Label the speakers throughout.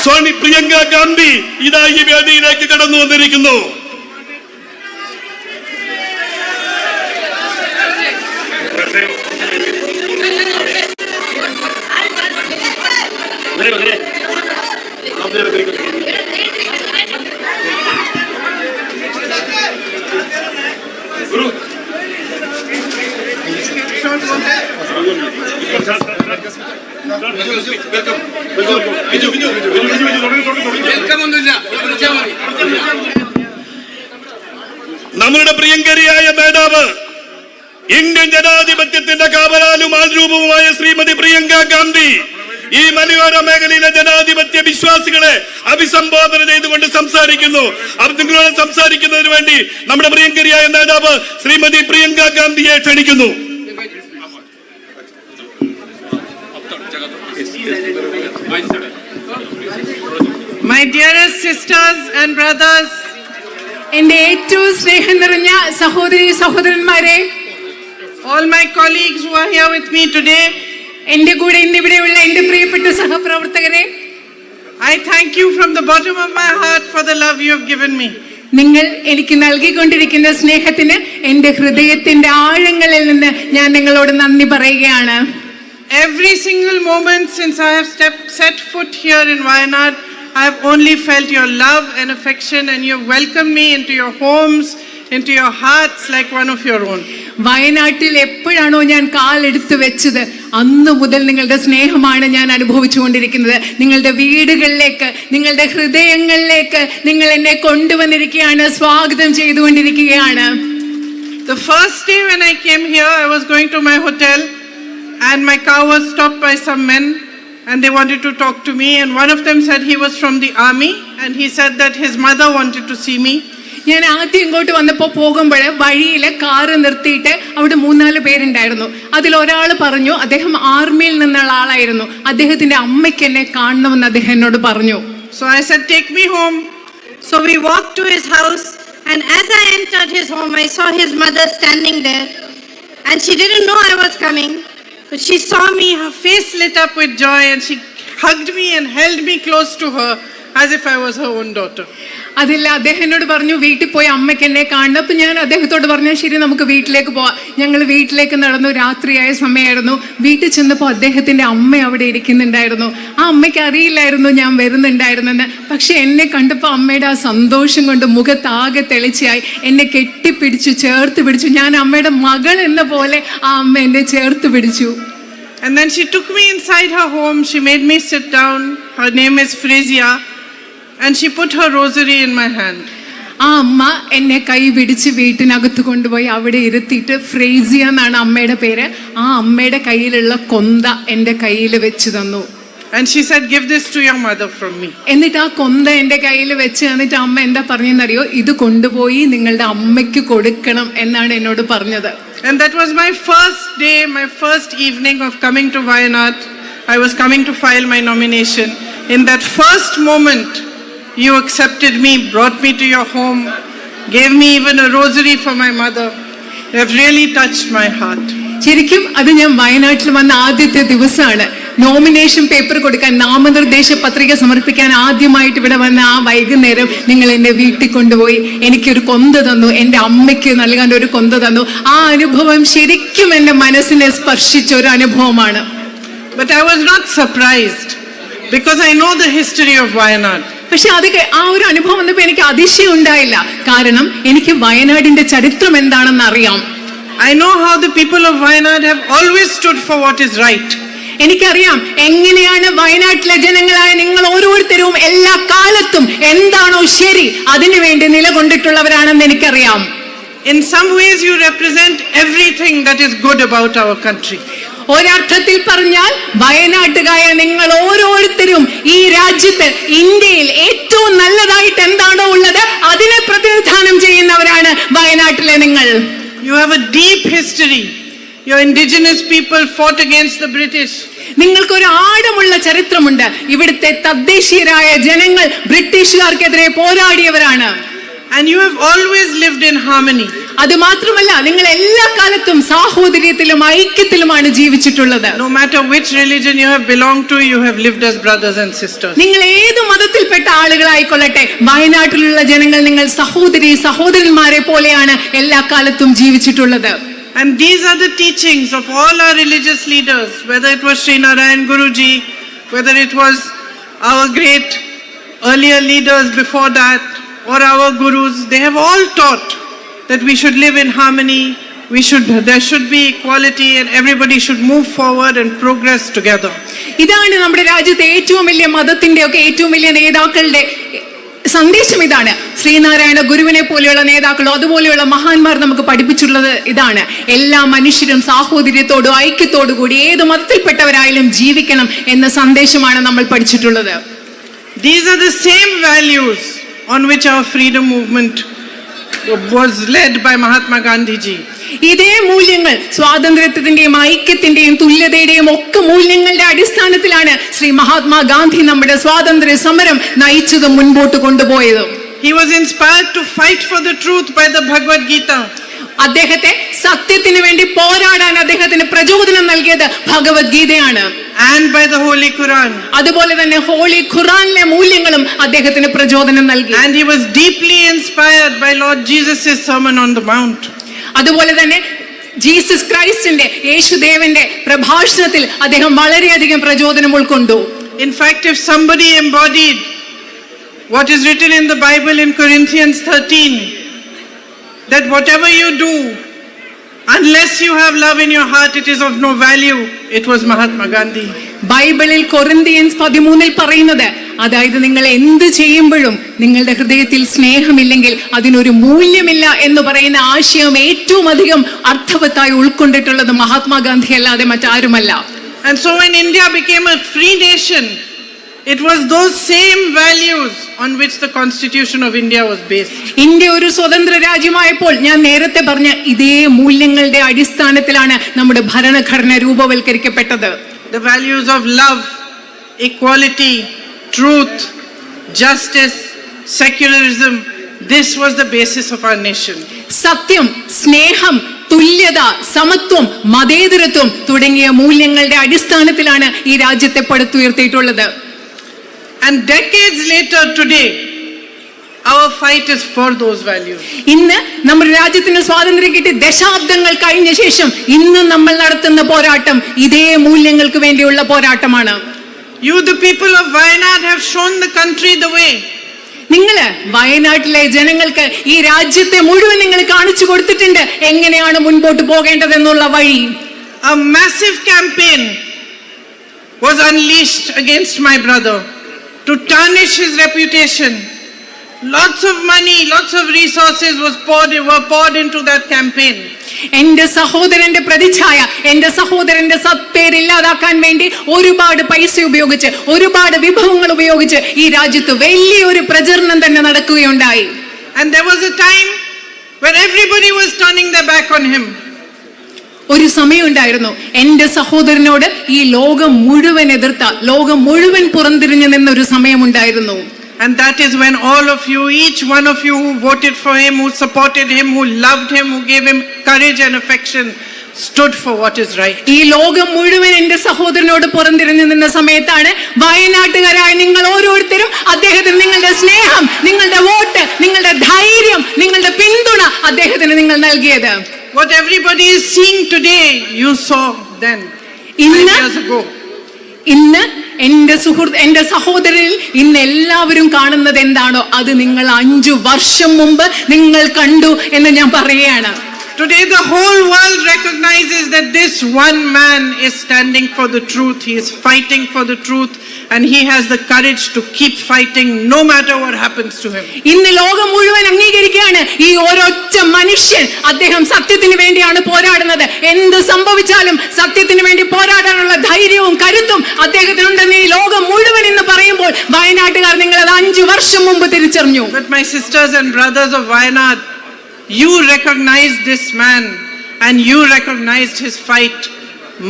Speaker 1: പ്രിയങ്ക ഗാന്ധി ഇതാ ഈ വേദിയിലേക്ക് കടന്നു വന്നിരിക്കുന്നു. നമ്മളുടെ പ്രിയങ്കരിയായ നേതാവ്, ഇന്ത്യൻ ജനാധിപത്യത്തിന്റെ കാവലാലും ആൾരൂപവുമായ ശ്രീമതി പ്രിയങ്ക ഗാന്ധി ഈ മലയോര മേഖലയിലെ ജനാധിപത്യ വിശ്വാസികളെ അഭിസംബോധന ചെയ്തുകൊണ്ട് സംസാരിക്കുന്നു. നിങ്ങളോട് സംസാരിക്കുന്നതിന് വേണ്ടി നമ്മുടെ പ്രിയങ്കരിയായ നേതാവ് ശ്രീമതി പ്രിയങ്ക ഗാന്ധിയെ ക്ഷണിക്കുന്നു.
Speaker 2: My dearest sisters and brothers,
Speaker 3: എൻ്റെ ഏറ്റവും സ്നേഹം നിറഞ്ഞ സഹോദരി സഹോദരന്മാരെ,
Speaker 2: all my colleagues who are here with me today,
Speaker 3: എൻ്റെ കൂടെ ഇന്നിവിടെയുള്ള എൻ്റെ പ്രിയപ്പെട്ട സഹപ്രവർത്തകരെ,
Speaker 2: I thank you from the bottom of my heart for the love you have given me.
Speaker 3: നിങ്ങൾ എനിക്ക് നൽകിക്കൊണ്ടിരിക്കുന്ന സ്നേഹത്തിന് എൻ്റെ ഹൃദയത്തിന്റെ ആഴങ്ങളിൽ നിന്ന് ഞാൻ നിങ്ങളോട് നന്ദി പറയുകയാണ്.
Speaker 2: Every single moment since I have set foot here in Wayanad, I have only felt your love and affection, and you have welcomed me into your homes, into your hearts like one of your own.
Speaker 3: വയനാട്ടിൽ എപ്പോഴാണോ ഞാൻ കാലെടുത്ത് വെച്ചത് അന്ന് മുതൽ നിങ്ങളുടെ സ്നേഹമാണ് ഞാൻ അനുഭവിച്ചുകൊണ്ടിരിക്കുന്നത്. നിങ്ങളുടെ വീടുകളിലേക്ക്, നിങ്ങളുടെ ഹൃദയങ്ങളിലേക്ക് നിങ്ങൾ എന്നെ കൊണ്ടുവന്നിരിക്കുകയാണ്, സ്വാഗതം ചെയ്തുകൊണ്ടിരിക്കുകയാണ്.
Speaker 2: The first day when I came here, I was going to my hotel and my car was stopped by some men and they wanted to talk to me, and one of them said he was from the army and he said that his mother wanted to see me.
Speaker 3: ഞാൻ ആദ്യം ഇങ്ങോട്ട് വന്നപ്പോൾ പോകുമ്പോൾ വഴിയിലെ car നിർത്തിയിട്ട് അവിടെ 3-4 പേരുണ്ടായിരുന്നു. അതിലൊരാൾ പറഞ്ഞു അദ്ദേഹം ആർമിയിൽ നിന്നുള്ള ആളായിരുന്നു, അദ്ദേഹത്തിന്റെ അമ്മയ്ക്ക് എന്നെ കാണണമെന്ന് അദ്ദേഹം എന്നോട് പറഞ്ഞു.
Speaker 2: So I said, take me home.
Speaker 4: So we walked to his house, and as I entered his home, I saw his mother standing there, and she didn't know I was coming, but she saw me, her face lit up with joy, and she hugged me and held me close to her as if I was her own daughter.
Speaker 3: അതില്ല, അദ്ദേഹം എന്നോട് പറഞ്ഞു വീട്ടിൽ പോയി അമ്മയ്ക്ക് എന്നെ കാണണം. അപ്പം ഞാൻ അദ്ദേഹത്തോട് പറഞ്ഞു ശരി നമുക്ക് വീട്ടിലേക്ക് പോവാം. ഞങ്ങൾ വീട്ടിലേക്ക് നടന്നു. രാത്രിയായ സമയമായിരുന്നു. വീട്ടിൽ ചെന്നപ്പോൾ അദ്ദേഹത്തിൻ്റെ അമ്മ അവിടെ ഇരിക്കുന്നുണ്ടായിരുന്നു. ആ അമ്മയ്ക്ക് അറിയില്ലായിരുന്നു ഞാൻ വരുന്നുണ്ടായിരുന്നെന്ന്. പക്ഷെ എന്നെ കണ്ടപ്പോൾ അമ്മയുടെ ആ സന്തോഷം കൊണ്ട് മുഖത്താകെ തെളിച്ചായി. എന്നെ കെട്ടിപ്പിടിച്ചു, ചേർത്ത് പിടിച്ചു. ഞാൻ അമ്മയുടെ മകൾ എന്ന പോലെ ആ അമ്മ എന്നെ ചേർത്ത് പിടിച്ചു.
Speaker 2: And then she took me inside her home. She made me sit down. Her name is Frisia. And she put her rosary in my hand.
Speaker 3: ആ അമ്മ എന്നെ കൈ പിടിച്ച് വീട്ടിനകത്ത് കൊണ്ടുപോയി അവിടെ ഇരുത്തിയിട്ട്, ഫ്രേസിയ എന്നാണ് അമ്മയുടെ പേര്, ആ അമ്മയുടെ കയ്യിലുള്ള കൊന്ത എൻ്റെ കയ്യിൽ വെച്ച് തന്നു.
Speaker 2: And she said, give this to your mother from me.
Speaker 3: എന്നിട്ട് ആ കൊന്ത എൻ്റെ കയ്യിൽ വെച്ച് തന്നിട്ട് അമ്മ എന്താ പറഞ്ഞെന്നറിയോ, ഇത് കൊണ്ടുപോയി നിങ്ങളുടെ അമ്മയ്ക്ക് കൊടുക്കണം എന്നാണ് എന്നോട് പറഞ്ഞത്.
Speaker 2: And that was my first day, my first evening of coming to Wayanad. I was coming to file my nomination. In that first moment, you accepted me, brought me to your home, gave me even a rosary for my mother. You have really touched my heart.
Speaker 3: ശരിക്കും അത് ഞാൻ വയനാട്ടിൽ വന്ന ആദ്യത്തെ ദിവസമാണ്. Nomination paper കൊടുക്കാൻ, നാമനിർദ്ദേശ പത്രിക സമർപ്പിക്കാൻ ആദ്യമായിട്ട് ഇവിടെ വന്ന ആ വൈകുന്നേരം നിങ്ങൾ എന്നെ വീട്ടിൽ കൊണ്ടുപോയി എനിക്കൊരു കൊന്ത തന്നു, എൻ്റെ അമ്മയ്ക്ക് നൽകാൻ ഒരു കൊന്ത തന്നു. ആ അനുഭവം ശരിക്കും എൻ്റെ മനസ്സിനെ സ്പർശിച്ച ഒരു അനുഭവമാണ്.
Speaker 2: But I was not surprised because I know the history of Wayanad.
Speaker 3: പക്ഷെ അത് ആ ഒരു അനുഭവം വന്നപ്പോൾ എനിക്ക് അതിശയം ഉണ്ടായില്ല. കാരണം എനിക്ക് വയനാടിന്റെ ചരിത്രം എന്താണെന്ന് അറിയാം.
Speaker 2: I know how the people of Wayanad have always stood for what is right.
Speaker 3: എനിക്കറിയാം എങ്ങനെയാണ് വയനാട്ടിലെ ജനങ്ങളായ നിങ്ങൾ ഓരോരുത്തരും എല്ലാ കാലത്തും എന്താണോ ശരി അതിനു വേണ്ടി നിലകൊണ്ടിട്ടുള്ളവരാണെന്ന് എനിക്കറിയാം.
Speaker 2: In some ways you represent everything that is good about our country.
Speaker 3: ഒരർത്ഥത്തിൽ പറഞ്ഞാൽ വയനാട്ടുകാരായ നിങ്ങൾ ഓരോരുത്തരും ഈ രാജ്യത്ത്, ഇന്ത്യയിൽ ഏറ്റവും നല്ലതായിട്ട് എന്താണോ ഉള്ളത് അതിനെ പ്രതിനിധാനം ചെയ്യുന്നവരാണ് വയനാട്ടിലെ നിങ്ങൾ.
Speaker 2: You have a deep history. Your indigenous people fought against the British.
Speaker 3: നിങ്ങൾക്കൊരു ആഴമുള്ള ചരിത്രമുണ്ട്. ഇവിടുത്തെ തദ്ദേശീയരായ ജനങ്ങൾ ബ്രിട്ടീഷുകാർക്കെതിരെ പോരാടിയവരാണ്.
Speaker 2: And you have always lived in harmony.
Speaker 3: അത് മാത്രമല്ല, നിങ്ങൾ എല്ലാ കാലത്തും സാഹോദര്യത്തിലും ഐക്യത്തിലുമാണ് ജീവിച്ചിട്ടുള്ളത്.
Speaker 2: No matter which religion you have belonged to, you have lived as brothers and sisters.
Speaker 3: നിങ്ങൾ ഏത് മതത്തിൽപ്പെട്ട ആളുകളായിക്കൊള്ളട്ടെ, വയനാട്ടിലുള്ള ജനങ്ങൾ നിങ്ങൾ സഹോദരന്മാരെ പോലെയാണ് എല്ലാ കാലത്തും ജീവിച്ചിട്ടുള്ളത്.
Speaker 2: And these are the teachings of all our religious leaders, whether it was Sri Narayan Guruji, whether it was our great earlier leaders before that, or our gurus. They have all taught that we should live in harmony, there should be equality, and everybody should move forward and progress together.
Speaker 3: ഇതാണ് നമ്മുടെ രാജ്യത്തെ ഏറ്റവും വലിയ മതത്തിന്റെ ഒക്കെ ഏറ്റവും വലിയ നേതാക്കളുടെ സന്ദേശം. ഇതാണ് ശ്രീനാരായണ ഗുരുവിനെ പോലെയുള്ള നേതാക്കളോ അതുപോലെയുള്ള മഹാന്മാർ നമുക്ക് പഠിപ്പിച്ചുള്ളത്. ഇതാണ് എല്ലാ മനുഷ്യരും സാഹോദര്യത്തോടും ഐക്യത്തോടു കൂടി ഏത് മതത്തിൽപ്പെട്ടവരായാലും ജീവിക്കണം എന്ന സന്ദേശമാണ് നമ്മൾ പഠിച്ചിട്ടുള്ളത്.
Speaker 2: These are the same values on which our freedom movement was led by Mahatma Gandhi ji.
Speaker 3: ഇതേ മൂല്യങ്ങൾ, സ്വാതന്ത്ര്യത്തിന്റെയും ഐക്യത്തിന്റെയും തുല്യതയുടെയും ഒക്കെ മൂല്യങ്ങളുടെ അടിസ്ഥാനത്തിലാണ് ശ്രീ മഹാത്മാഗാന്ധി നമ്മുടെ സ്വാതന്ത്ര്യ സമരം നയിച്ചതും മുൻപോട്ട് കൊണ്ടുപോയതും.
Speaker 2: He was inspired to fight for the truth by the Bhagavad Gita.
Speaker 3: അദ്ദേഹത്തെ സത്യത്തിന് വേണ്ടി പോരാടാൻ അദ്ദേഹത്തിന് പ്രചോദനം നൽകിയത് ഭഗവത്ഗീതയാണ്.
Speaker 2: And by the Holy Quran.
Speaker 3: അതുപോലെ തന്നെ ഹോളി ഖുറാനിലെ മൂല്യങ്ങളും അദ്ദേഹത്തിന് പ്രചോദനം നൽകി.
Speaker 2: And he was deeply inspired by Lord Jesus' Sermon on the Mount.
Speaker 3: അതുപോലെ തന്നെ ജീസസ് ക്രൈസ്റ്റിന്റെ, യേശുദേവന്റെ പ്രഭാഷണത്തിൽ അദ്ദേഹം വളരെയധികം പ്രചോദനം ഉൾക്കൊണ്ടു.
Speaker 2: In fact, if somebody embodied what is written in the Bible in Corinthians 13, that whatever you do, unless you have love in your heart, it is of no value, it was Mahatma Gandhi.
Speaker 3: ബൈബിളിൽ Corinthians 13 പറയുന്നത്, അതായത് നിങ്ങൾ എന്ത് ചെയ്യുമ്പോഴും നിങ്ങളുടെ ഹൃദയത്തിൽ സ്നേഹമില്ലെങ്കിൽ അതിനൊരു മൂല്യമില്ല എന്ന് പറയുന്ന ആശയം ഏറ്റവും അധികം അർത്ഥവത്തായി ഉൾക്കൊണ്ടിട്ടുള്ളത് മഹാത്മാഗാന്ധി അല്ലാതെ മറ്റാരുമല്ല.
Speaker 2: And so when India became a free nation, it was those same values on which the Constitution of India was based.
Speaker 3: India ഒരു സ്വതന്ത്ര രാജ്യമായപ്പോൾ ഞാൻ നേരത്തെ പറഞ്ഞ ഇതേ മൂല്യങ്ങളുടെ അടിസ്ഥാനത്തിലാണ് നമ്മുടെ ഭരണഘടന രൂപവൽക്കരിക്കപ്പെട്ടത്.
Speaker 2: The values of love, equality, truth, justice, secularism, this was the basis of our nation.
Speaker 3: സത്യം, സ്നേഹം, തുല്യത, സമത്വം, മതേതരത്വം തുടങ്ങിയ മൂല്യങ്ങളുടെ അടിസ്ഥാനത്തിലാണ് ഈ രാജ്യത്തെ പടുത്തുയർത്തിയിട്ടുള്ളത്.
Speaker 2: And decades later today, our fight is for those values.
Speaker 3: ഇന്ന് നമ്മുടെ രാജ്യത്തിന് സ്വാതന്ത്ര്യം കിട്ടി ദശാബ്ദങ്ങൾ കഴിഞ്ഞ ശേഷം ഇന്ന് നമ്മൾ നടത്തുന്ന പോരാട്ടം ഇതേ മൂല്യങ്ങൾക്ക് വേണ്ടിയുള്ള പോരാട്ടമാണ്.
Speaker 2: You, the people of Wayanad, have shown the country the way.
Speaker 3: നിങ്ങള് വയനാട്ടിലെ ജനങ്ങൾക്ക് ഈ രാജ്യത്തെ മുഴുവൻ നിങ്ങൾ കാണിച്ചു കൊടുത്തിട്ടുണ്ട് എങ്ങനെയാണ് മുൻപോട്ട് പോകേണ്ടതെന്നുള്ള വഴി.
Speaker 2: A massive campaign was unleashed against my brother to tarnish his reputation. Lots of money, lots of resources were poured into that campaign.
Speaker 3: എന്റെ സഹോദരന്റെ പ്രതിച്ഛായ, എന്റെ സഹോദരന്റെ സത്പേര് ഇല്ലാതാക്കാൻ വേണ്ടി ഒരുപാട് പൈസ ഉപയോഗിച്ച് ഒരുപാട് വിഭവങ്ങൾ ഉപയോഗിച്ച് ഈ രാജ്യത്ത് വലിയൊരു പ്രചരണം തന്നെ നടക്കുകയുണ്ടായി.
Speaker 2: And there was a time when everybody was turning their back on him.
Speaker 3: ഒരു സമയമുണ്ടായിരുന്നു എന്റെ സഹോദരനോട് ഈ ലോകം മുഴുവൻ എതിർത്ത, ലോകം മുഴുവൻ പുറംതിരിഞ്ഞു നിന്നൊരു സമയമുണ്ടായിരുന്നു.
Speaker 2: And that is when all of you, each one of you who voted for him, who supported him, who loved him, who gave him courage and affection, stood for what is right.
Speaker 3: ഈ ലോകം മുഴുവൻ എന്റെ സഹോദരനോട് പുറംതിരിഞ്ഞു നിന്ന സമയത്താണ് വയനാട്ടുകാരായ നിങ്ങൾ ഓരോരുത്തരും അദ്ദേഹത്തിന് നിങ്ങളുടെ സ്നേഹം, നിങ്ങളുടെ വോട്ട്, നിങ്ങളുടെ ധൈര്യം, നിങ്ങളുടെ പിന്തുണ അദ്ദേഹത്തിന് നിങ്ങൾ നൽകിയത്.
Speaker 2: What everybody is seeing today, you saw then, 5 years ago.
Speaker 3: ഇന്ന് എന്റെ സഹോദരനിൽ ഇന്ന് എല്ലാവരും കാണുന്നത് എന്താണോ അത് നിങ്ങൾ 5 വർഷം മുമ്പ് നിങ്ങൾ കണ്ടു എന്ന് ഞാൻ പറയുകയാണ്.
Speaker 2: Today the whole world recognizes that this one man is standing for the truth. He is fighting for the truth and he has the courage to keep fighting no matter what happens to him.
Speaker 3: ഇന്ന് ലോകം മുഴുവൻ അംഗീകരിക്കുകയാണ് ഈ ഒരൊറ്റ മനുഷ്യൻ അദ്ദേഹം സത്യത്തിന് വേണ്ടിയാണ് പോരാടുന്നത്. എന്ത് സംഭവിച്ചാലും സത്യത്തിന് വേണ്ടി പോരാടാനുള്ള ധൈര്യവും കരുത്തും അദ്ദേഹത്തിനുണ്ടെന്ന് ഈ ലോകം മുഴുവൻ ഇന്ന് പറയുമ്പോൾ വയനാട്ടുകാർ നിങ്ങൾ അത് 5 വർഷം മുമ്പ് തിരിച്ചറിഞ്ഞു.
Speaker 2: But my sisters and brothers of Wayanad, you recognized this man and you recognized his fight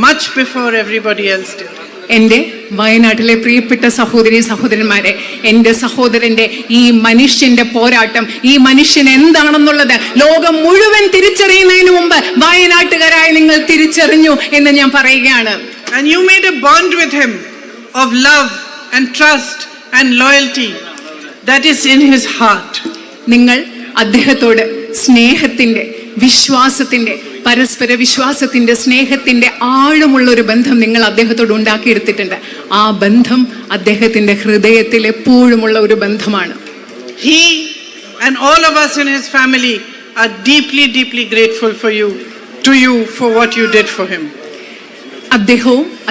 Speaker 2: much before everybody else did.
Speaker 3: എന്റെ വയനാട്ടിലെ പ്രിയപ്പെട്ട സഹോദരി സഹോദരന്മാരെ, എൻ്റെ സഹോദരന്റെ ഈ മനുഷ്യന്റെ പോരാട്ടം, ഈ മനുഷ്യൻ എന്താണെന്നുള്ളത് ലോകം മുഴുവൻ തിരിച്ചറിയുന്നതിന് മുമ്പ് വയനാട്ടുകാരായി നിങ്ങൾ തിരിച്ചറിഞ്ഞു എന്ന് ഞാൻ പറയുകയാണ്.
Speaker 2: And you made a bond with him of love and trust and loyalty that is in his heart.
Speaker 3: നിങ്ങൾ അദ്ദേഹത്തോട് സ്നേഹത്തിന്റെ, വിശ്വാസത്തിന്റെ, പരസ്പര വിശ്വാസത്തിന്റെ, സ്നേഹത്തിന്റെ ആഴമുള്ള ഒരു ബന്ധം നിങ്ങൾ അദ്ദേഹത്തോട് ഉണ്ടാക്കിയെടുത്തിട്ടുണ്ട്. ആ ബന്ധം അദ്ദേഹത്തിന്റെ ഹൃദയത്തിൽ എപ്പോഴുമുള്ള ഒരു ബന്ധമാണ്.
Speaker 2: He and all of us in his family are deeply, deeply grateful to you for what you did for him.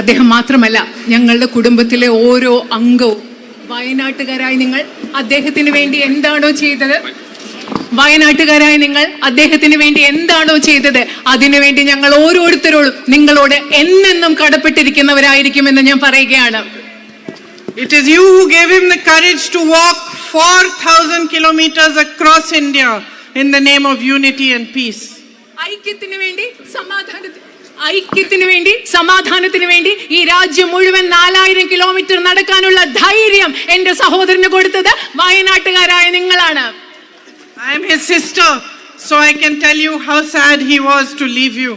Speaker 2: അദ്ദേഹം മാത്രമല്ല, ഞങ്ങളുടെ കുടുംബത്തിലെ ഓരോ അംഗവും വയനാട്ടുകാരായി നിങ്ങൾ അദ്ദേഹത്തിന് വേണ്ടി എന്താണോ ചെയ്തത്, വയനാട്ടുകാരായി നിങ്ങൾ അദ്ദേഹത്തിന് വേണ്ടി എന്താണോ ചെയ്തത്, അതിനുവേണ്ടി ഞങ്ങൾ ഓരോരുത്തരോടും നിങ്ങളോട് എന്നെന്നും കടപ്പെട്ടിരിക്കുന്നവരായിരിക്കുമെന്ന് ഞാൻ പറയുകയാണ്. It is you who gave him the courage to walk 4,000 kilometers across India in the name of unity and peace.
Speaker 3: ഐക്യത്തിന് വേണ്ടി, സമാധാനത്തിന് വേണ്ടി ഈ രാജ്യം മുഴുവൻ 4000 കിലോമീറ്റർ നടക്കാനുള്ള ധൈര്യം എന്റെ സഹോദരന് കൊടുത്തത് വയനാട്ടുകാരായ നിങ്ങളാണ്.
Speaker 2: I am his sister, so I can tell you how sad he was to leave you.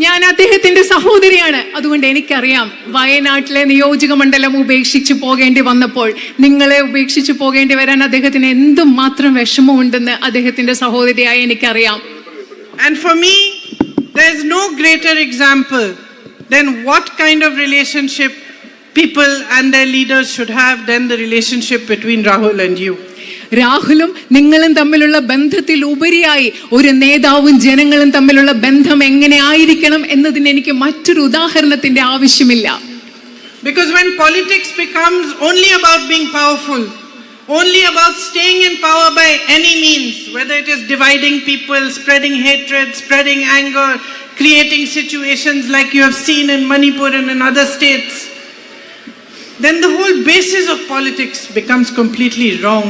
Speaker 3: ഞാൻ അദ്ദേഹത്തിന്റെ സഹോദരിയാണ്. അതുകൊണ്ട് എനിക്കറിയാം വയനാട്ടിലെ നിയോജക മണ്ഡലം ഉപേക്ഷിച്ചു പോകേണ്ടി വന്നപ്പോൾ, നിങ്ങളെ ഉപേക്ഷിച്ചു പോകേണ്ടി വരാൻ അദ്ദേഹത്തിന് എന്തുമാത്രം വിഷമമുണ്ടെന്ന് അദ്ദേഹത്തിന്റെ സഹോദരിയായി എനിക്കറിയാം.
Speaker 2: And for me, there is no greater example than what kind of relationship people and their leaders should have than the relationship between Rahul and you.
Speaker 3: രാഹുലും നിങ്ങളും തമ്മിലുള്ള ബന്ധത്തിൽ ഉപരിയായി ഒരു നേതാവും ജനങ്ങളും തമ്മിലുള്ള ബന്ധം എങ്ങനെ ആയിരിക്കണം എന്നതിന് എനിക്ക് മറ്റൊരു ഉദാഹരണത്തിന്റെ ആവശ്യമില്ല.
Speaker 2: Because when politics becomes only about being powerful, only about staying in power by any means, whether it is dividing people, spreading hatred, spreading anger, creating situations like you have seen in Manipur and in other states, then the whole basis of politics becomes completely wrong.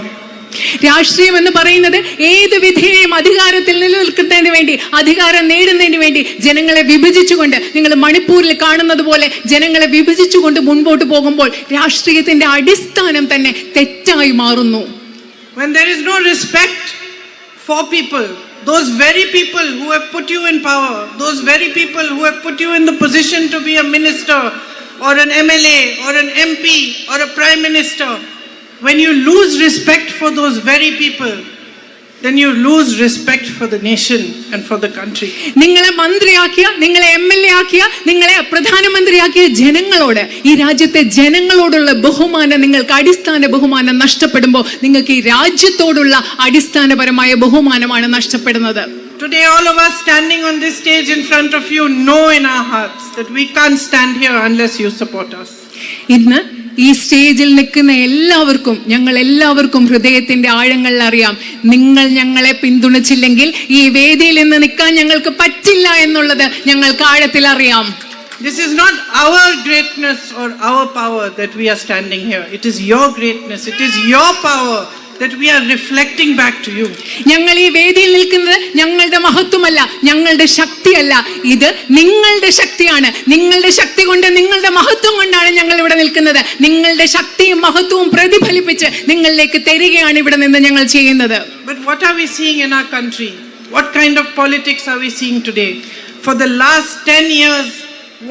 Speaker 3: രാഷ്ട്രീയം എന്ന് പറയുന്നത് ഏത് വിധേയം അധികാരത്തിൽ നിലനിൽക്കുന്നതിന് വേണ്ടി, അധികാരം നേടുന്നതിന് വേണ്ടി ജനങ്ങളെ വിഭജിച്ചുകൊണ്ട്, നിങ്ങൾ മണിപ്പൂരിൽ കാണുന്നത് പോലെ ജനങ്ങളെ വിഭജിച്ചുകൊണ്ട് മുൻപോട്ട് പോകുമ്പോൾ രാഷ്ട്രീയത്തിന്റെ അടിസ്ഥാനം തന്നെ തെറ്റായി മാറുന്നു.
Speaker 2: When there is no respect for people, those very people who have put you in power, those very people who have put you in the position to be a minister or an MLA or an MP or a prime minister, when you lose respect for those very people, then you lose respect for the nation and for the country.
Speaker 3: നിങ്ങളെ മന്ത്രിയാക്കിയ, നിങ്ങളെ MLA ആക്കിയ, നിങ്ങളെ പ്രധാനമന്ത്രിയാക്കിയ ജനങ്ങളോട്, ഈ രാജ്യത്തെ ജനങ്ങളോടുള്ള ബഹുമാനം, നിങ്ങൾക്ക് അടിസ്ഥാന ബഹുമാനം നഷ്ടപ്പെടുമ്പോൾ നിങ്ങൾക്ക് ഈ രാജ്യത്തോടുള്ള അടിസ്ഥാനപരമായ ബഹുമാനമാണ് നഷ്ടപ്പെടുന്നത്.
Speaker 2: Today all of us standing on this stage in front of you know in our hearts that we can't stand here unless you support us.
Speaker 3: ഇന്ന് ഈ സ്റ്റേജിൽ നിൽക്കുന്ന ഞങ്ങൾ എല്ലാവർക്കും ഹൃദയത്തിന്റെ ആഴങ്ങളിൽ അറിയാം, നിങ്ങൾ ഞങ്ങളെ പിന്തുണച്ചില്ലെങ്കിൽ ഈ വേദിയിൽ നിന്ന് നിൽക്കാൻ ഞങ്ങൾക്ക് പറ്റില്ല എന്നുള്ളത് ഞങ്ങൾക്ക് ആഴത്തിൽ അറിയാം.
Speaker 2: This is not our greatness or our power that we are standing here. It is your greatness, it is your power that we are reflecting back to you.
Speaker 3: ഞങ്ങൾ ഈ വേദിയിൽ നിൽക്കുന്നത് ഞങ്ങളുടെ മഹത്വമല്ല, ഞങ്ങളുടെ ശക്തിയല്ല, ഇത് നിങ്ങളുടെ ശക്തിയാണ്. നിങ്ങളുടെ ശക്തി കൊണ്ട്, നിങ്ങളുടെ മഹത്വം കൊണ്ടാണ് ഞങ്ങൾ ഇവിടെ നിൽക്കുന്നത്. നിങ്ങളുടെ ശക്തിയും മഹത്വവും പ്രതിഫലിപ്പിച്ച് നിങ്ങളിലേക്ക് തരികയാണ് ഇവിടെ നിന്ന് ഞങ്ങൾ ചെയ്യുന്നത്.
Speaker 2: But what are we seeing in our country? What kind of politics are we seeing today? For the last 10 years,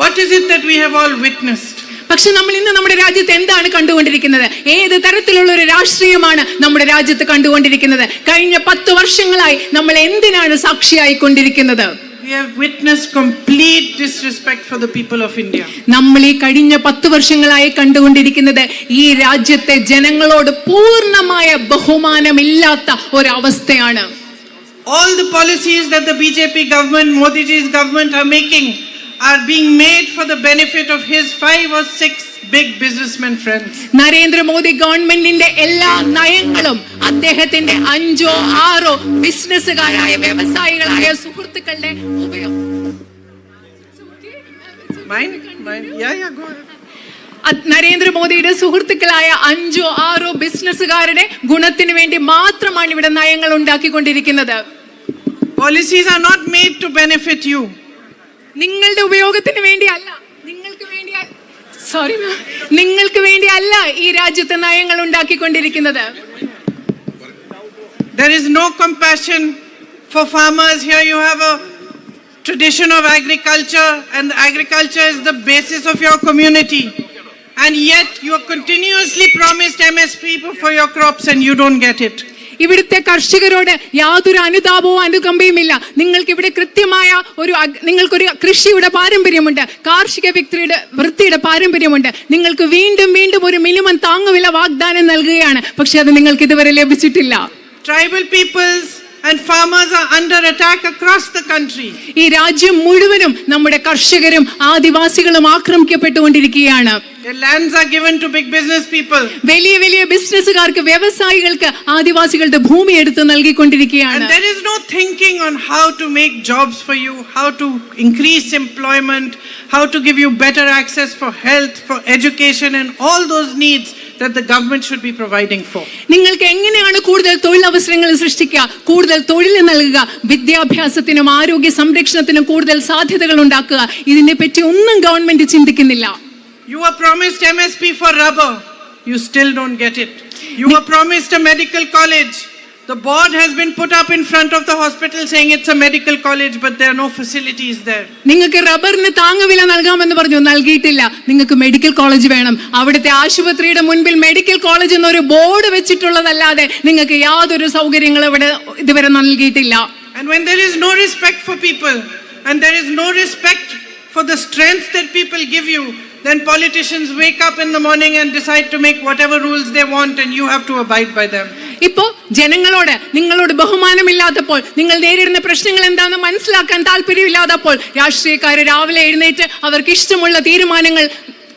Speaker 2: what is it that we have all witnessed?
Speaker 3: പക്ഷെ നമ്മൾ ഇന്ന് നമ്മുടെ രാജ്യത്ത് എന്താണ് കണ്ടുകൊണ്ടിരിക്കുന്നത്? ഏത് തരത്തിലുള്ള ഒരു രാഷ്ട്രീയമാണ് നമ്മുടെ രാജ്യത്ത് കണ്ടുകൊണ്ടിരിക്കുന്നത്? കഴിഞ്ഞ 10 വർഷങ്ങളായി നമ്മൾ എന്തിനാണ് സാക്ഷിയായിക്കൊണ്ടിരിക്കുന്നത്?
Speaker 2: We have witnessed complete disrespect for the people of India.
Speaker 3: നമ്മൾ ഈ കഴിഞ്ഞ 10 വർഷങ്ങളായി കണ്ടുകൊണ്ടിരിക്കുന്നത് ഈ രാജ്യത്തെ ജനങ്ങളോട് പൂർണ്ണമായ ബഹുമാനമില്ലാത്ത ഒരവസ്ഥയാണ്.
Speaker 2: All the policies that the BJP government, Modi ji's government are making are being made for the benefit of his 5 or 6 big businessmen friends.
Speaker 3: Narendra Modi ഗവൺമെന്റിന്റെ എല്ലാ നയങ്ങളും അദ്ദേഹത്തിന്റെ 5 or 6 ബിസിനസ്സുകാരായ വ്യവസായികളായ സുഹൃത്തുക്കളുടെ നരേന്ദ്രമോദിയുടെ സുഹൃത്തുക്കളായ 5 or 6 ബിസിനസ്സുകാരുടെ ഗുണത്തിന് വേണ്ടി മാത്രമാണ് ഇവിടെ നയങ്ങൾ ഉണ്ടാക്കിക്കൊണ്ടിരിക്കുന്നത്.
Speaker 2: Policies are not made to benefit you.
Speaker 3: നിങ്ങളുടെ ഉപയോഗത്തിന് വേണ്ടിയല്ല, നിങ്ങൾക്ക് വേണ്ടി സോറി മാം, നിങ്ങൾക്ക് വേണ്ടി അല്ല ഈ രാജ്യത്തെ നയങ്ങൾ ഉണ്ടാക്കിക്കൊണ്ടിരിക്കുന്നത്.
Speaker 2: There is no compassion for farmers. Here you have a tradition of agriculture, and agriculture is the basis of your community. And yet you are continuously promised MSP for your crops and you don't get it.
Speaker 3: ഇവിടുത്തെ കർഷകരോട് യാതൊരു അനുതാപവും അനുകമ്പയും ഇല്ല. നിങ്ങൾക്ക് ഇവിടെ കൃത്യമായ നിങ്ങൾക്കൊരു കൃഷിയുടെ പാരമ്പര്യമുണ്ട്, കാർഷിക വൃത്തിയുടെ പാരമ്പര്യമുണ്ട്. നിങ്ങൾക്ക് വീണ്ടും വീണ്ടും ഒരു മിനിമം താങ്ങുവില വാഗ്ദാനം നൽകുകയാണ്, പക്ഷെ അത് നിങ്ങൾക്ക് ഇതുവരെ ലഭിച്ചിട്ടില്ല.
Speaker 2: Tribal peoples and farmers are under attack across the country.
Speaker 3: ഈ രാജ്യം മുഴുവനും നമ്മുടെ കർഷകരും ആദിവാസികളും ആക്രമിക്കപ്പെട്ടുകൊണ്ടിരിക്കുകയാണ്.
Speaker 2: Their lands are given to big business people.
Speaker 3: വലിയ വലിയ ബിസിനസ്സുകാർക്ക്, വ്യവസായികൾക്ക് ആദിവാസികളുടെ ഭൂമി എടുത്ത് നൽകിക്കൊണ്ടിരിക്കുകയാണ്.
Speaker 2: And there is no thinking on how to make jobs for you, how to increase employment, how to give you better access for health, for education and all those needs that the government should be providing for.
Speaker 3: നിങ്ങൾക്ക് എങ്ങനെയാണ് കൂടുതൽ തൊഴിലവസരങ്ങൾ സൃഷ്ടിക്കുക, കൂടുതൽ തൊഴിൽ നൽകുക, വിദ്യാഭ്യാസത്തിനും ആരോഗ്യ സംരക്ഷണത്തിനും കൂടുതൽ സാധ്യതകൾ ഉണ്ടാക്കുക, ഇതിനെപ്പറ്റി ഒന്നും ഗവൺമെന്റ് ചിന്തിക്കുന്നില്ല.
Speaker 2: You were promised MSP for rubber, you still don't get it. You were promised a medical college. The board has been put up in front of the hospital saying it's a medical college, but there are no facilities there.
Speaker 3: നിങ്ങൾക്ക് റബ്ബറിന് താങ്ങുവില നൽകാമെന്ന് പറഞ്ഞു, നൽകിയിട്ടില്ല. നിങ്ങൾക്ക് medical college വേണം. അവിടുത്തെ ആശുപത്രിയുടെ മുൻപിൽ മെഡിക്കൽ കോളേജ് എന്നൊരു ബോർഡ് വെച്ചിട്ടുള്ളതല്ലാതെ നിങ്ങൾക്ക് യാതൊരു സൗകര്യങ്ങളും ഇവിടെ ഇതുവരെ നൽകിയിട്ടില്ല.
Speaker 2: And when there is no respect for people and there is no respect for the strength that people give you, then politicians wake up in the morning and decide to make whatever rules they want and you have to abide by them.
Speaker 3: ഇപ്പോ നിങ്ങളോട് ബഹുമാനമില്ലാത്തപ്പോൾ, നിങ്ങൾ നേരിടുന്ന പ്രശ്നങ്ങൾ എന്താണെന്ന് മനസ്സിലാക്കാൻ താല്പര്യമില്ലാത്തപ്പോൾ രാഷ്ട്രീയക്കാര് രാവിലെ എഴുന്നേറ്റ് അവർക്ക് ഇഷ്ടമുള്ള തീരുമാനങ്ങൾ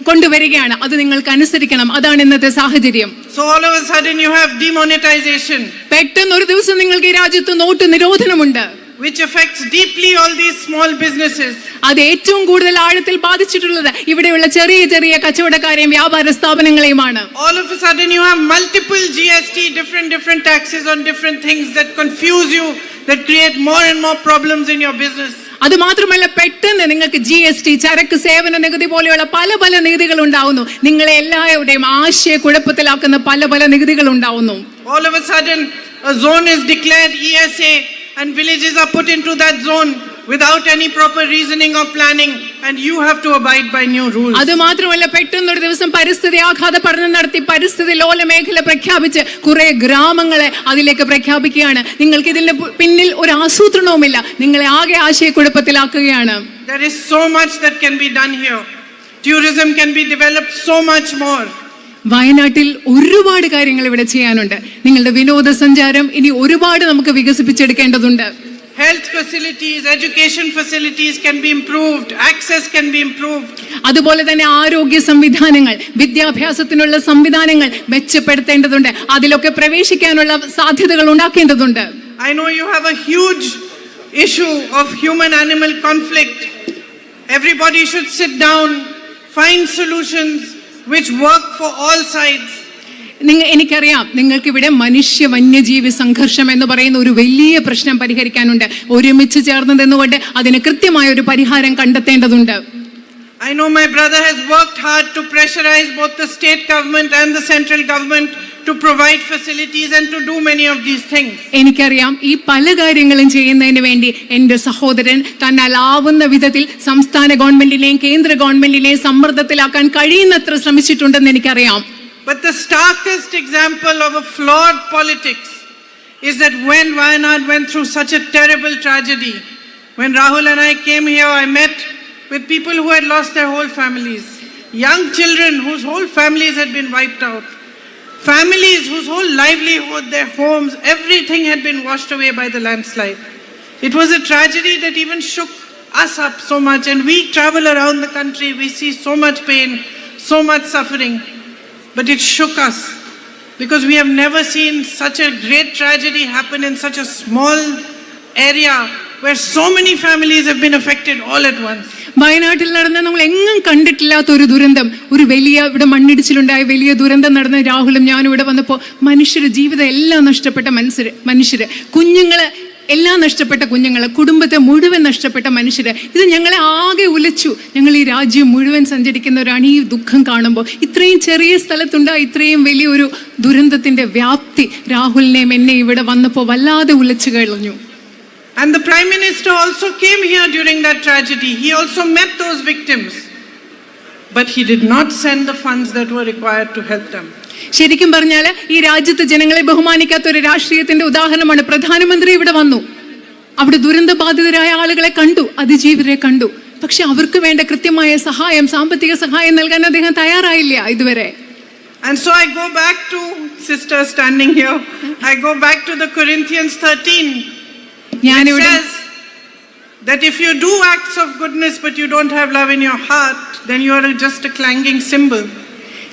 Speaker 3: കൊണ്ടുവരികയാണ്. അത് നിങ്ങൾക്ക് അനുസരിക്കണം. അതാണ് ഇന്നത്തെ സാഹചര്യം.
Speaker 2: So all of a sudden you have demonetization.
Speaker 3: പെട്ടെന്ന് ഒരു ദിവസം നിങ്ങൾക്ക് ഈ രാജ്യത്ത് not നിരോധനമുണ്ട്,
Speaker 2: which affects deeply all these small businesses.
Speaker 3: അത് ഏറ്റവും കൂടുതൽ ആഴത്തിൽ ബാധിച്ചിട്ടുള്ളത് ഇവിടെയുള്ള ചെറിയ ചെറിയ കച്ചവടക്കാരെയും വ്യാപാര സ്ഥാപനങ്ങളെയുമാണ്.
Speaker 2: All of a sudden you have multiple GST, different taxes on different things that confuse you, that create more and more problems in your business.
Speaker 3: അത് മാത്രമല്ല, പെട്ടെന്ന് നിങ്ങൾക്ക് GST, ചരക്ക് സേവന നികുതി പോലെയുള്ള പല പല നികുതികൾ ഉണ്ടാവുന്നു. നിങ്ങളെ എല്ലാവരുടെയും ആശയക്കുഴപ്പത്തിലാക്കുന്ന പല പല നികുതികൾ ഉണ്ടാവുന്നു.
Speaker 2: All of a sudden a zone is declared ESA and villages are put into that zone without any proper reasoning or planning, and you have to abide by new rules.
Speaker 3: അത് മാത്രമല്ല, പെട്ടെന്ന് ഒരു ദിവസം പരിസ്ഥിതി ആഘാത പഠനം നടത്തി പരിസ്ഥിതി ലോല മേഖല പ്രഖ്യാപിച്ച് കുറെ ഗ്രാമങ്ങളെ അതിലേക്ക് പ്രഖ്യാപിക്കുകയാണ്. നിങ്ങൾക്ക് ഇതിന്റെ പിന്നിൽ ഒരു ആസൂത്രണവുമില്ല, നിങ്ങളെ ആകെ ആശയക്കുഴപ്പത്തിലാക്കുകയാണ്.
Speaker 2: There is so much that can be done here. Tourism can be developed so much more.
Speaker 3: വയനാട്ടിൽ ഒരുപാട് കാര്യങ്ങൾ ഇവിടെ ചെയ്യാനുണ്ട്. നിങ്ങളുടെ വിനോദസഞ്ചാരം ഇനി ഒരുപാട് നമുക്ക് വികസിപ്പിച്ചെടുക്കേണ്ടതുണ്ട്.
Speaker 2: Health facilities, education facilities can be improved, access can be improved.
Speaker 3: അതുപോലെ തന്നെ ആരോഗ്യ സംവിധാനങ്ങൾ, വിദ്യാഭ്യാസത്തിനുള്ള സംവിധാനങ്ങൾ മെച്ചപ്പെടുത്തേണ്ടതുണ്ട്. അതിലൊക്കെ പ്രവേശിക്കാനുള്ള സാധ്യതകൾ ഉണ്ടാക്കേണ്ടതുണ്ട്.
Speaker 2: I know you have a huge issue of human-animal conflict. Everybody should sit down, find solutions which work for all sides.
Speaker 3: എനിക്കറിയാം, നിങ്ങൾക്കിവിടെ മനുഷ്യ വന്യജീവി സംഘർഷം എന്ന് പറയുന്ന ഒരു വലിയ പ്രശ്നം പരിഹരിക്കാനുണ്ട്. ഒരുമിച്ച് ചേർന്ന് നിന്നുകൊണ്ട് അതിന് കൃത്യമായ ഒരു പരിഹാരം കണ്ടെത്തേണ്ടതുണ്ട്.
Speaker 2: I know my brother has worked hard to pressurize both the state government and the central government to provide facilities and to do many of these things.
Speaker 3: എനിക്കറിയാം, ഈ പല കാര്യങ്ങളും ചെയ്യുന്നതിന് വേണ്ടി എൻ്റെ സഹോദരൻ തന്നാലാവുന്ന വിധത്തിൽ സംസ്ഥാന ഗവൺമെന്റിനെയും കേന്ദ്ര ഗവൺമെന്റിനെയും സമ്മർദ്ദത്തിലാക്കാൻ കഴിയുന്നത്ര ശ്രമിച്ചിട്ടുണ്ടെന്ന് എനിക്കറിയാം.
Speaker 2: But the starkest example of a flawed politics is that when Wayanad went through such a terrible tragedy, when Rahul and I came here, I met with people who had lost their whole families, young children whose whole families had been wiped out, families whose whole livelihood, their homes, everything had been washed away by the landslide. It was a tragedy that even shook us up so much, and we travel around the country, we see so much pain, so much suffering. But it shook us because we have never seen such a great tragedy happen in such a small area where so many families have been affected all at once.
Speaker 3: വയനാട്ടിൽ നടന്ന നമ്മൾ എങ്ങും കണ്ടിട്ടില്ലാത്ത ഒരു ദുരന്തം, ഒരു വലിയ ഇവിടെ മണ്ണിടിച്ചിലുണ്ടായ വലിയ ദുരന്തം നടന്ന രാഹുലും ഞാനും ഇവിടെ വന്നപ്പോൾ മനുഷ്യരുടെ ജീവിതം എല്ലാം നഷ്ടപ്പെട്ട മനുഷ്യര്, കുഞ്ഞുങ്ങള് എല്ലാം നഷ്ടപ്പെട്ട കുഞ്ഞുങ്ങൾ, കുടുംബത്തെ മുഴുവൻ നഷ്ടപ്പെട്ട മനുഷ്യര്, ഇത് ഞങ്ങളെ ആകെ ഉലച്ചു. ഞങ്ങൾ ഈ രാജ്യം മുഴുവൻ സഞ്ചരിക്കുന്നവരാണ്. ഈ ദുഃഖം കാണുമ്പോൾ ഇത്രയും ചെറിയ സ്ഥലത്തുണ്ട് ഇത്രയും വലിയൊരു ദുരന്തത്തിന്റെ വ്യാപ്തി രാഹുലിനെയും എന്നെ ഇവിടെ വന്നപ്പോൾ വല്ലാതെ ഉലച്ചു കളഞ്ഞു.
Speaker 2: And the Prime Minister also came here during that tragedy. He also met those victims. But he did not send the funds that were required to help them.
Speaker 3: ശരിക്കും പറഞ്ഞാൽ ഈ രാജ്യത്ത് ജനങ്ങളെ ബഹുമാനിക്കാത്ത ഒരു രാഷ്ട്രീയത്തിന്റെ ഉദാഹരണമാണ്. പ്രധാനമന്ത്രി ഇവിടെ വന്നു, അവിടെ ദുരന്തബാധിതരായ ആളുകളെ കണ്ടു, അതിജീവരെ കണ്ടു. പക്ഷെ അവർക്ക് വേണ്ട കൃത്യമായ സഹായം, സാമ്പത്തിക സഹായം നൽകാൻ അദ്ദേഹം തയ്യാറായില്ല ഇതുവരെ.
Speaker 2: And so I go back to sister standing here. I go back to the Corinthians 13. It says that if you do acts of goodness but you don't have love in your heart, then you are just a clanging cymbal.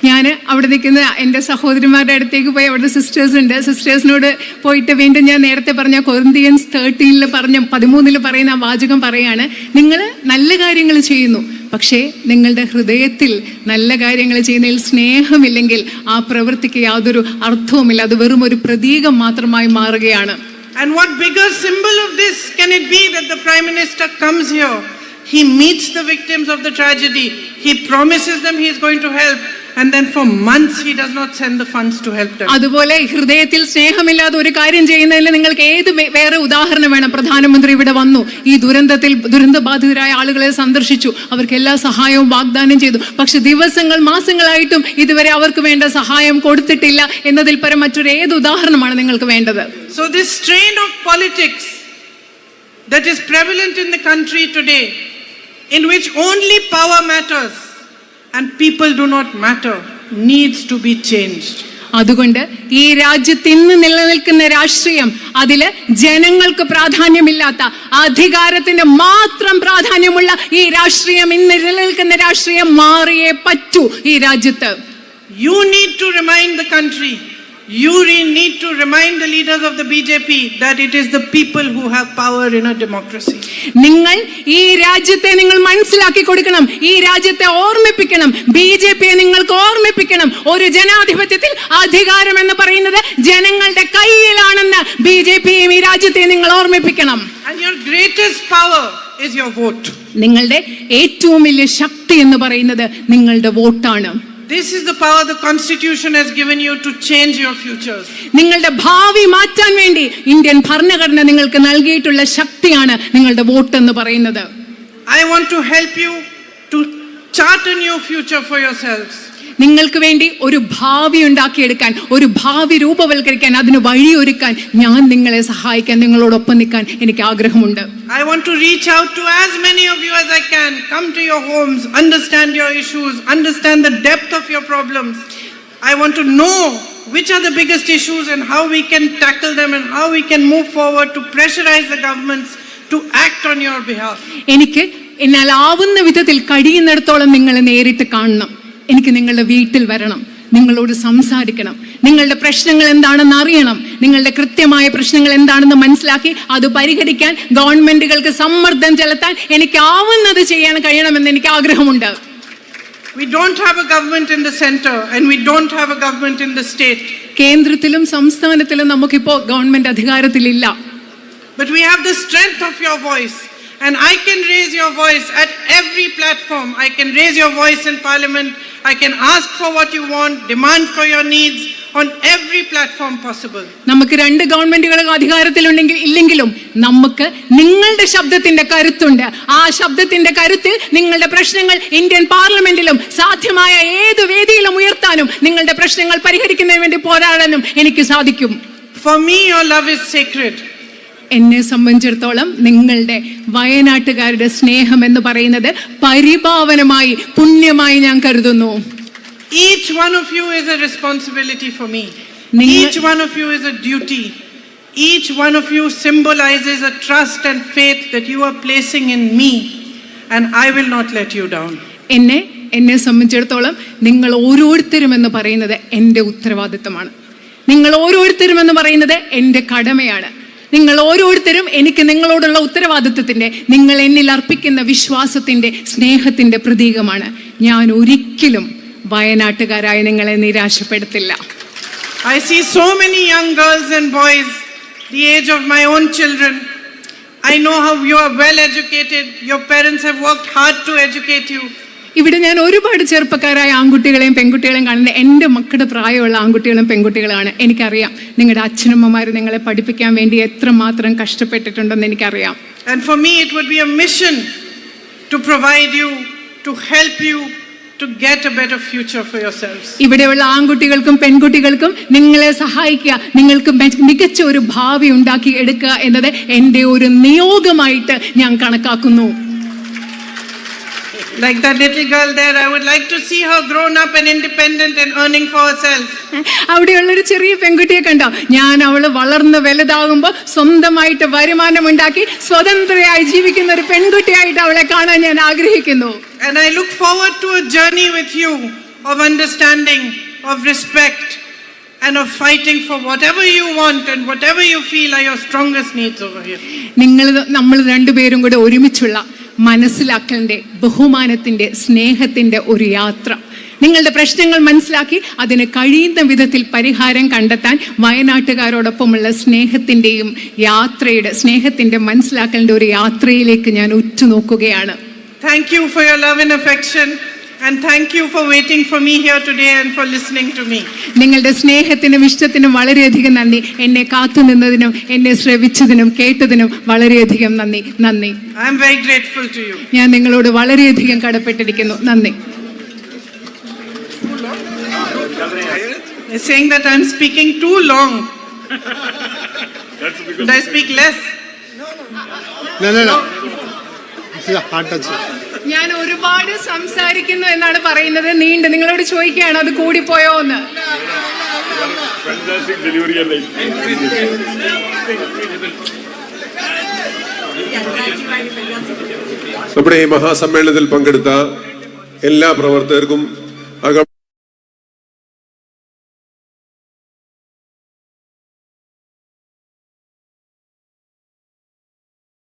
Speaker 3: ഞാൻ അവിടെ നിൽക്കുന്ന എൻ്റെ സഹോദരിമാരുടെ അടുത്തേക്ക് പോയി, അവിടെ sisters ഉണ്ട്, സിസ്റ്റേഴ്സിനോട് പോയിട്ട് വീണ്ടും ഞാൻ നേരത്തെ പറഞ്ഞ കൊറിന്ത്യൻസ് 13 പറയുന്ന ആ വാചകം പറയാണ്, നിങ്ങൾ നല്ല കാര്യങ്ങൾ ചെയ്യുന്നു, പക്ഷേ നിങ്ങളുടെ ഹൃദയത്തിൽ നല്ല കാര്യങ്ങൾ ചെയ്യുന്നതിൽ സ്നേഹമില്ലെങ്കിൽ ആ പ്രവൃത്തിക്ക് യാതൊരു അർത്ഥവുമില്ല, അത് വെറും ഒരു പ്രതീകം മാത്രമായി മാറുകയാണ്.
Speaker 2: And what bigger symbol of this can it be that the Prime Minister comes here, he meets the victims of the tragedy, he promises them he is going to help, and then for months he does not send the funds to help them.
Speaker 3: അതുപോലെ ഹൃദയത്തിൽ സ്നേഹമില്ലാതെ ഒരു കാര്യം ചെയ്യുന്നതിൽ നിങ്ങൾക്ക് ഏത് വേറെ ഉദാഹരണം വേണം? പ്രധാനമന്ത്രി ഇവിടെ വന്നു, ഈ ദുരന്തബാധിതരായ ആളുകളെ സന്ദർശിച്ചു, അവർക്ക് എല്ലാ സഹായവും വാഗ്ദാനം ചെയ്തു, പക്ഷെ ദിവസങ്ങൾ മാസങ്ങളായിട്ടും ഇതുവരെ അവർക്ക് വേണ്ട സഹായം കൊടുത്തിട്ടില്ല എന്നതിൽ പരം മറ്റൊരു ഏത് ഉദാഹരണമാണ് നിങ്ങൾക്ക് വേണ്ടത്?
Speaker 2: So this strain of politics that is prevalent in the country today, in which only power matters and people do not matter, needs to be changed.
Speaker 3: അതുകൊണ്ട് ഈ രാജ്യത്ത് ഇന്ന് നിലനിൽക്കുന്ന രാഷ്ട്രീയം, അതില് ജനങ്ങൾക്ക് പ്രാധാന്യമില്ലാത്ത, അധികാരത്തിന് മാത്രം പ്രാധാന്യമുള്ള ഈ രാഷ്ട്രീയം, ഇന്ന് നിലനിൽക്കുന്ന രാഷ്ട്രീയം മാറിയേ പറ്റൂ ഈ രാജ്യത്ത്.
Speaker 2: You need to remind the country, you need to remind the leaders of the BJP that it is the people who have power in a democracy.
Speaker 3: നിങ്ങൾ ഈ രാജ്യത്തെ നിങ്ങൾ മനസ്സിലാക്കി കൊടുക്കണം, ഈ രാജ്യത്തെ ഓർമ്മിപ്പിക്കണം, BJPയെ നിങ്ങൾക്ക് ഓർമ്മിപ്പിക്കണം. ഒരു ജനാധിപത്യത്തിൽ അധികാരം എന്ന് പറയുന്നത് ജനങ്ങളുടെ കയ്യിലാണെന്ന് BJPയും ഈ രാജ്യത്തെ നിങ്ങൾ ഓർമ്മിപ്പിക്കണം.
Speaker 2: And your greatest power is your vote.
Speaker 3: നിങ്ങളുടെ ഏറ്റവും വലിയ ശക്തി എന്ന് പറയുന്നത് നിങ്ങളുടെ വോട്ടാണ്.
Speaker 2: This is the power the Constitution has given you to change your futures.
Speaker 3: നിങ്ങളുടെ ഭാവി മാറ്റാൻ വേണ്ടി ഇന്ത്യൻ ഭരണഘടന നിങ്ങൾക്ക് നൽകിയിട്ടുള്ള ശക്തിയാണ് നിങ്ങളുടെ വോട്ട് എന്ന് പറയുന്നത്.
Speaker 2: I want to help you to chart a new future for yourselves.
Speaker 3: നിങ്ങൾക്ക് വേണ്ടി ഒരു ഭാവി ഉണ്ടാക്കിയെടുക്കാൻ, ഒരു ഭാവി രൂപവൽക്കരിക്കാൻ, അതിന് വഴിയൊരുക്കാൻ ഞാൻ നിങ്ങളെ സഹായിക്കാൻ, നിങ്ങളോടൊപ്പം നിൽക്കാൻ എനിക്ക് ആഗ്രഹമുണ്ട്.
Speaker 2: I want to reach out to as many of you as I can. Come to your homes, understand your issues, understand the depth of your problems. I want to know which are the biggest issues and how we can tackle them and how we can move forward to pressurize the governments to act on your behalf.
Speaker 3: എനിക്ക് എന്നാൽ ആവുന്ന വിധത്തിൽ കഴിയുന്നിടത്തോളം നിങ്ങളെ നേരിട്ട് കാണണം. എനിക്ക് നിങ്ങളുടെ വീട്ടിൽ വരണം, നിങ്ങളോട് സംസാരിക്കണം, നിങ്ങളുടെ പ്രശ്നങ്ങൾ എന്താണെന്ന് അറിയണം, നിങ്ങളുടെ കൃത്യമായ പ്രശ്നങ്ങൾ എന്താണെന്ന് മനസ്സിലാക്കി അത് പരിഹരിക്കാൻ ഗവൺമെന്റുകൾക്ക് സമ്മർദ്ദം ചെലുത്താൻ എനിക്ക് ആവുന്നത് ചെയ്യാൻ കഴിയണമെന്ന് എനിക്ക് ആഗ്രഹമുണ്ട്.
Speaker 2: We don't have a government in the center and we don't have a government in the state.
Speaker 3: കേന്ദ്രത്തിലും സംസ്ഥാനത്തിലും നമുക്കിപ്പോ government അധികാരത്തിലില്ല.
Speaker 2: But we have the strength of your voice. And I can raise your voice at every platform. I can raise your voice in parliament. I can ask for what you want, demand for your needs on every platform possible.
Speaker 3: നമുക്ക് രണ്ട് ഗവൺമെന്റുകൾ അധികാരത്തിലുണ്ടെങ്കിൽ ഇല്ലെങ്കിലും നമുക്ക് നിങ്ങളുടെ ശബ്ദത്തിന്റെ കരുത്തുണ്ട്. ആ ശബ്ദത്തിന്റെ കരുത്തിൽ നിങ്ങളുടെ പ്രശ്നങ്ങൾ ഇന്ത്യൻ പാർലമെന്റിലും സാധ്യമായ ഏത് വേദിയിലും ഉയർത്താനും നിങ്ങളുടെ പ്രശ്നങ്ങൾ പരിഹരിക്കുന്നതിന് വേണ്ടി പോരാടാനും എനിക്ക് സാധിക്കും.
Speaker 2: For me, your love is sacred.
Speaker 3: എന്നെ സംബന്ധിച്ചിടത്തോളം നിങ്ങളുടെ വയനാട്ടുകാരുടെ സ്നേഹം എന്ന് പറയുന്നത് പരിപാവനമായി, പുണ്യമായി ഞാൻ കരുതുന്നു.
Speaker 2: Each one of you is a responsibility for me. Each one of you is a duty. Each one of you symbolizes a trust and faith that you are placing in me, and I will not let you down.
Speaker 3: എന്നെ സംബന്ധിച്ചിടത്തോളം നിങ്ങൾ ഓരോരുത്തരും എന്ന് പറയുന്നത് എൻ്റെ ഉത്തരവാദിത്തമാണ്. നിങ്ങൾ ഓരോരുത്തരും എന്ന് പറയുന്നത് എൻ്റെ കടമയാണ്. നിങ്ങൾ ഓരോരുത്തരും എനിക്ക് നിങ്ങളോടുള്ള ഉത്തരവാദിത്വത്തിന്റെ, നിങ്ങൾ എന്നിൽ അർപ്പിക്കുന്ന വിശ്വാസത്തിന്റെ, സ്നേഹത്തിന്റെ പ്രതീകമാണ്. ഞാൻ ഒരിക്കലും വയനാട്ടുകാരായ നിങ്ങളെ നിരാശപ്പെടുത്തില്ല.
Speaker 2: I see so many young girls and boys the age of my own children. I know how you are well educated. Your parents have worked hard to educate you.
Speaker 3: ഇവിടെ ഞാൻ ഒരുപാട് ചെറുപ്പക്കാരായ ആൺകുട്ടികളെയും പെൺകുട്ടികളെയും കാണുന്നത് എൻ്റെ മക്കളുടെ പ്രായമുള്ള ആൺകുട്ടികളും പെൺകുട്ടികളാണ്. എനിക്കറിയാം നിങ്ങളുടെ അച്ഛനമ്മമാർ നിങ്ങളെ പഠിപ്പിക്കാൻ വേണ്ടി എത്രമാത്രം കഷ്ടപ്പെട്ടിട്ടുണ്ടെന്ന് എനിക്കറിയാം.
Speaker 2: And for me it would be a mission to provide you, to help you to get a better future for yourselves.
Speaker 3: ഇവിടെയുള്ള ആൺകുട്ടികൾക്കും പെൺകുട്ടികൾക്കും നിങ്ങളെ സഹായിക്കുക, നിങ്ങൾക്ക് മികച്ച ഒരു ഭാവി ഉണ്ടാക്കി എടുക്കുക എന്നത് എൻ്റെ ഒരു നിയോഗമായിട്ട് ഞാൻ കണക്കാക്കുന്നു.
Speaker 2: Like that little girl there, I would like to see her grown up and independent and earning for herself.
Speaker 3: അവിടെയുള്ളൊരു ചെറിയ പെൺകുട്ടിയെ കണ്ടോ? ഞാൻ അവള് വളർന്ന് വലുതാകുമ്പോൾ സ്വന്തമായിട്ട് വരുമാനം ഉണ്ടാക്കി സ്വതന്ത്രയായി ജീവിക്കുന്ന ഒരു പെൺകുട്ടിയായിട്ട് അവളെ കാണാൻ ഞാൻ ആഗ്രഹിക്കുന്നു.
Speaker 2: And I look forward to a journey with you of understanding, of respect, and of fighting for whatever you want and whatever you feel are your strongest needs over here.
Speaker 3: നമ്മൾ രണ്ടുപേരും കൂടെ ഒരുമിച്ചുള്ള മനസ്സിലാക്കലിന്റെ, ബഹുമാനത്തിന്റെ, സ്നേഹത്തിന്റെ ഒരു യാത്ര. നിങ്ങളുടെ പ്രശ്നങ്ങൾ മനസ്സിലാക്കി അതിന് കഴിയുന്ന വിധത്തിൽ പരിഹാരം കണ്ടെത്താൻ വയനാട്ടുകാരോടൊപ്പമുള്ള സ്നേഹത്തിന്റെയും യാത്രയുടെ, സ്നേഹത്തിന്റെ മനസ്സിലാക്കലിന്റെ ഒരു യാത്രയിലേക്ക് ഞാൻ ഉറ്റുനോക്കുകയാണ്.
Speaker 2: Thank you for your love and affection, and thank you for waiting for me here today and for listening to me.
Speaker 3: നിങ്ങളുടെ സ്നേഹത്തിനും ഇഷ്ടത്തിനും വളരെയധികം നന്ദി. എന്നെ കാത്തുനിന്നതിനും എന്നെ ശ്രവിച്ചതിനും കേട്ടതിനും വളരെയധികം നന്ദി. നന്ദി.
Speaker 2: I am very grateful to you.
Speaker 3: ഞാൻ നിങ്ങളോട് വളരെയധികം കടപ്പെട്ടിരിക്കുന്നു. നന്ദി.
Speaker 2: They're saying that I am speaking too long. Should I speak less?
Speaker 5: No. Hard touch.
Speaker 3: ഞാൻ ഒരുപാട് സംസാരിക്കുന്നു എന്നാണ് പറയുന്നത്. നീണ്ട് നിങ്ങളോട് ചോദിക്കുകയാണ് അത് കൂടിപ്പോയോ എന്ന്.
Speaker 6: നമ്മുടെ ഈ മഹാസമ്മേളനത്തിൽ പങ്കെടുത്ത എല്ലാ പ്രവർത്തകർക്കും